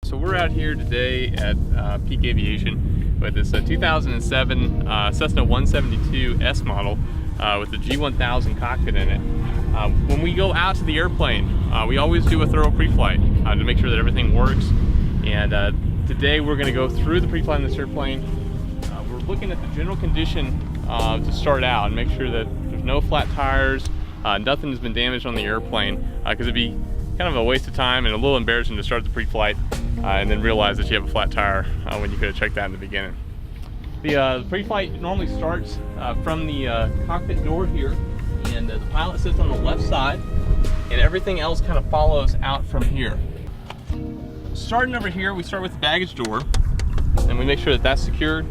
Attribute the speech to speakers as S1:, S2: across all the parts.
S1: So we're out here today at Peak Aviation with this 2007 Cessna 172S model with the G1000 cockpit in it. When we go out to the airplane, we always do a thorough pre-flight to make sure that everything works. And today we're going to go through the pre-flight in this airplane. We're looking at the general condition to start out and make sure that there's no flat tires, nothing has been damaged on the airplane, because it'd be kind of a waste of time and a little embarrassing to start the pre-flight and then realize that you have a flat tire when you could have checked that in the beginning. The pre-flight normally starts from the cockpit door here, and the pilot sits on the left side, and everything else kind of follows out from here. Starting over here, we start with the baggage door, and we make sure that that's secured.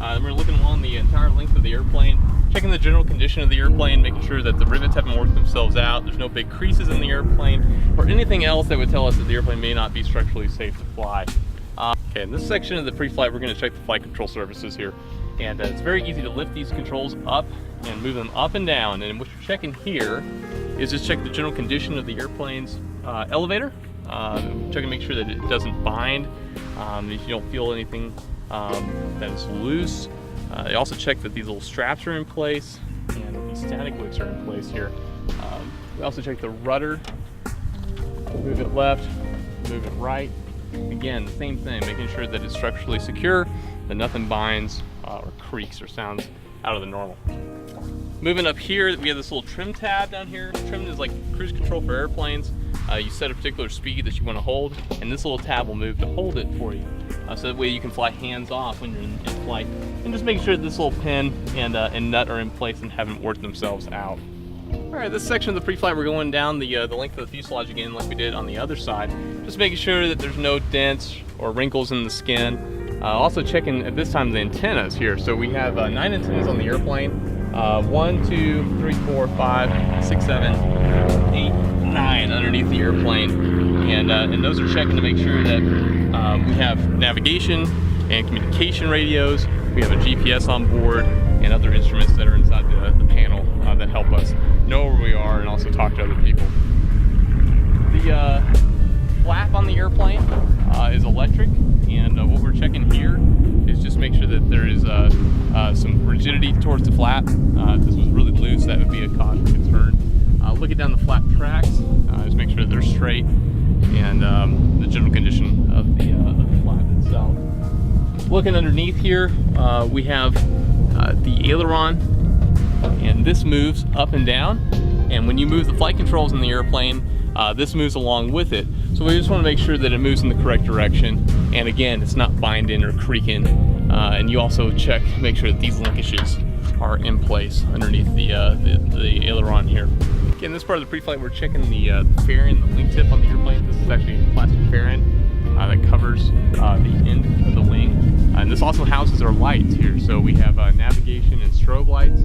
S1: Then we're looking along the entire length of the airplane, checking the general condition of the airplane, making sure that the rivets haven't worked themselves out, there's no big creases in the airplane, or anything else that would tell us that the airplane may not be structurally safe to fly. Okay, in this section of the pre-flight, we're going to check the flight control surfaces here. And it's very easy to lift these controls up and move them up and down. And what you're checking here is just check the general condition of the airplane's elevator. Check and make sure that it doesn't bind, if you don't feel anything that is loose. You also check that these little straps are in place and that these static wicks are in place here. We also check the rudder. Move it left, move it right. Again, the same thing, making sure that it's structurally secure, that nothing binds or creaks or sounds out of the normal. Moving up here, we have this little trim tab down here. Trim is like cruise control for airplanes. You set a particular speed that you want to hold, and this little tab will move to hold it for you. So that way you can fly hands off when you're in flight. And just making sure that this little pin and nut are in place and haven't worked themselves out. Alright, this section of the pre-flight, we're going down the length of the fuselage again like we did on the other side. Just making sure that there's no dents or wrinkles in the skin. Also checking at this time the antennas here. So we have 9 antennas on the airplane. 1, 2, 3, 4, 5, 6, 7, 8, 9 underneath the airplane. And those are checking to make sure that we have navigation and communication radios. We have a GPS on board and other instruments that are inside the panel that help us know where we are and also talk to other people. The flap on the airplane is electric, and what we're checking here is just make sure that there is some rigidity towards the flap. If this was really loose, that would be a cause for concern. Looking down the flap tracks, just make sure that they're straight, and the general condition of the flap itself. Looking underneath here, we have the aileron, and this moves up and down, and when you move the flight controls in the airplane, this moves along with it. So we just want to make sure that it moves in the correct direction, and again, it's not binding or creaking. And you also make sure that these linkages are in place underneath the aileron here. In this part of the pre-flight, we're checking the fairing, the wingtip on the airplane. This is actually a plastic fairing that covers the end of the wing. And this also houses our lights here. So we have navigation and strobe lights.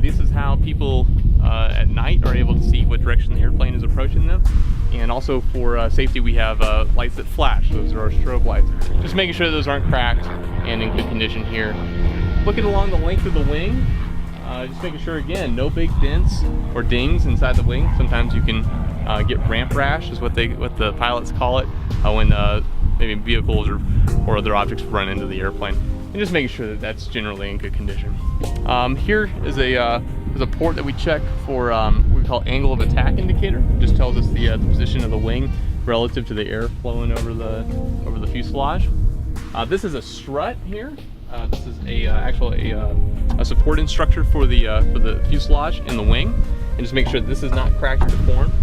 S1: This is how people at night are able to see what direction the airplane is approaching them. And also for safety, we have lights that flash. Those are our strobe lights. Just making sure those aren't cracked and in good condition here. Looking along the length of the wing, just making sure, again, no big dents or dings inside the wing. Sometimes you can get ramp rash, is what the pilots call it, when maybe vehicles or other objects run into the airplane. And just making sure that that's generally in good condition. Here is a port that we check for what we call angle of attack indicator. It just tells us the position of the wing relative to the air flowing over the fuselage. This is a strut here. This is actually a support structure for the fuselage in the wing, and just make sure that this is not cracked or deformed.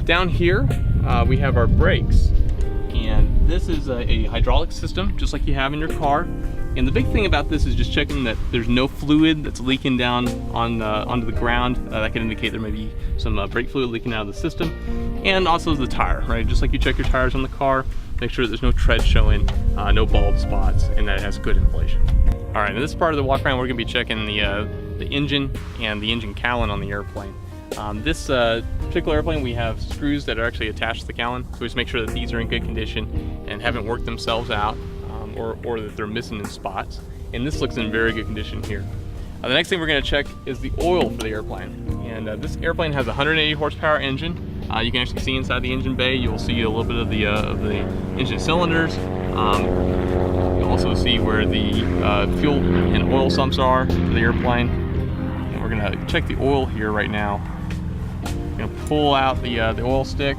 S1: Down here we have our brakes, and this is a hydraulic system just like you have in your car. And the big thing about this is just checking that there's no fluid that's leaking down onto the ground. That could indicate there may be some brake fluid leaking out of the system. And also the tire, right? Just like you check your tires on the car, make sure that there's no tread showing, no bald spots, and that it has good inflation. All right, in this part of the walk around, we're gonna be checking the engine and the engine cowling on the airplane. This particular airplane, we have screws that are actually attached to the cowling, so we just make sure that these are in good condition and haven't worked themselves out, or that they're missing in spots. And this looks in very good condition here. The next thing we're going to check is the oil for the airplane. And this airplane has a 180 horsepower engine. You can actually see inside the engine bay. You'll see a little bit of the engine cylinders. You'll also see where the fuel and oil sumps are for the airplane. And we're gonna check the oil here right now. We're gonna pull out the oil stick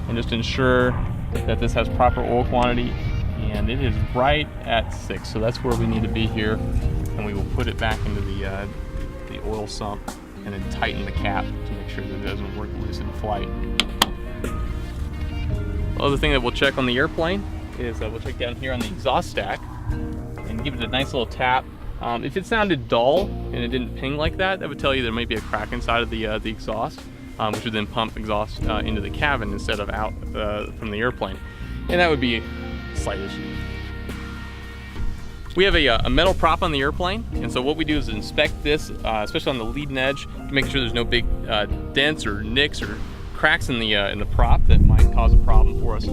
S1: and just ensure that this has proper oil quantity. And it is right at 6, so that's where we need to be here. And we will put it back into the oil sump and then tighten the cap to make sure that it doesn't work loose in flight. The other thing that we'll check on the airplane is we'll check down here on the exhaust stack and give it a nice little tap. If it sounded dull and it didn't ping like that, that would tell you there might be a crack inside of the exhaust, which would then pump exhaust into the cabin instead of out from the airplane. And that would be a slight issue. We have a metal prop on the airplane, and so what we do is inspect this, especially on the leading edge, to make sure there's no big dents or nicks or cracks in the prop that might cause a problem for us.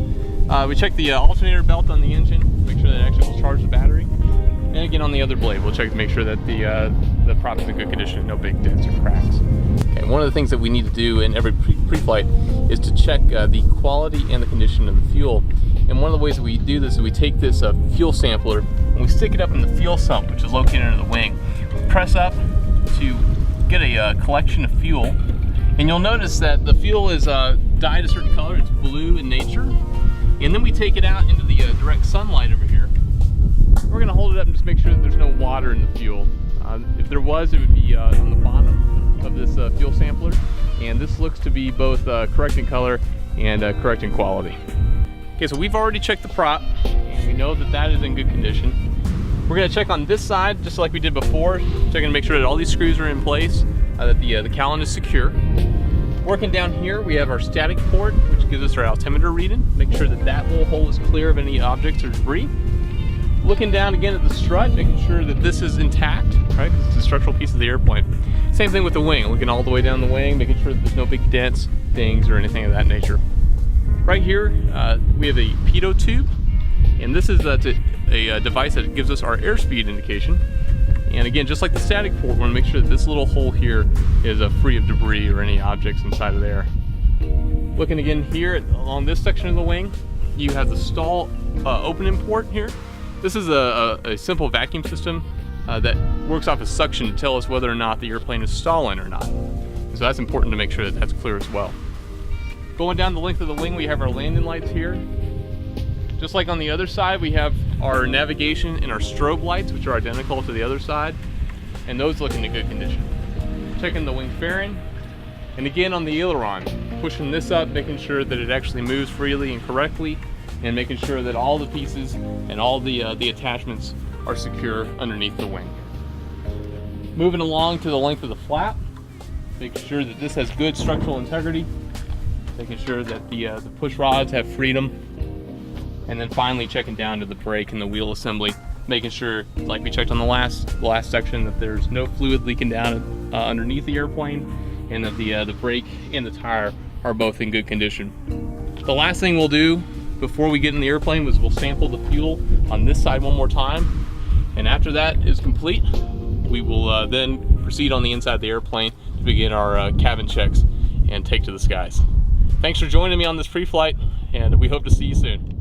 S1: We check the alternator belt on the engine, make sure that it actually will charge the battery. And again, on the other blade, we'll check to make sure that the prop is in good condition, no big dents or cracks. Okay, one of the things that we need to do in every pre-flight is to check the quality and the condition of the fuel. And one of the ways that we do this is we take this fuel sampler and we stick it up in the fuel sump, which is located under the wing. Press up to get a collection of fuel, and you'll notice that the fuel is dyed a certain color. It's blue in nature. And then we take it out into the direct sunlight over here. We're going to hold it up and just make sure that there's no water in the fuel. If there was, it would be on the bottom of this fuel sampler. And this looks to be both correct in color and correct in quality. Okay, so we've already checked the prop, and we know that that is in good condition. We're going to check on this side, just like we did before, checking to make sure that all these screws are in place, that the cowling is secure. Working down here, we have our static port, which gives us our altimeter reading. Make sure that that little hole is clear of any objects or debris. Looking down again at the strut, making sure that this is intact, right? Because it's a structural piece of the airplane. Same thing with the wing, looking all the way down the wing, making sure that there's no big dents, dings, or anything of that nature. Right here, we have a pitot tube, and this is a device that gives us our airspeed indication. And again, just like the static port, we want to make sure that this little hole here is free of debris or any objects inside of there. Looking again here along this section of the wing, you have the stall opening port here. This is a simple vacuum system that works off of suction to tell us whether or not the airplane is stalling or not. And so that's important to make sure that that's clear as well. Going down the length of the wing, we have our landing lights here. Just like on the other side, we have our navigation and our strobe lights, which are identical to the other side, and those look in good condition. Checking the wing fairing, and again on the aileron, pushing this up, making sure that it actually moves freely and correctly, and making sure that all the pieces and all the attachments are secure underneath the wing. Moving along to the length of the flap, making sure that this has good structural integrity, making sure that the push rods have freedom, and then finally checking down to the brake and the wheel assembly, making sure, like we checked on the last section, that there's no fluid leaking down underneath the airplane, and that the brake and the tire are both in good condition. The last thing we'll do before we get in the airplane was we'll sample the fuel on this side one more time, and after that is complete, we will then proceed on the inside of the airplane to begin our cabin checks and take to the skies. Thanks for joining me on this pre-flight, and we hope to see you soon.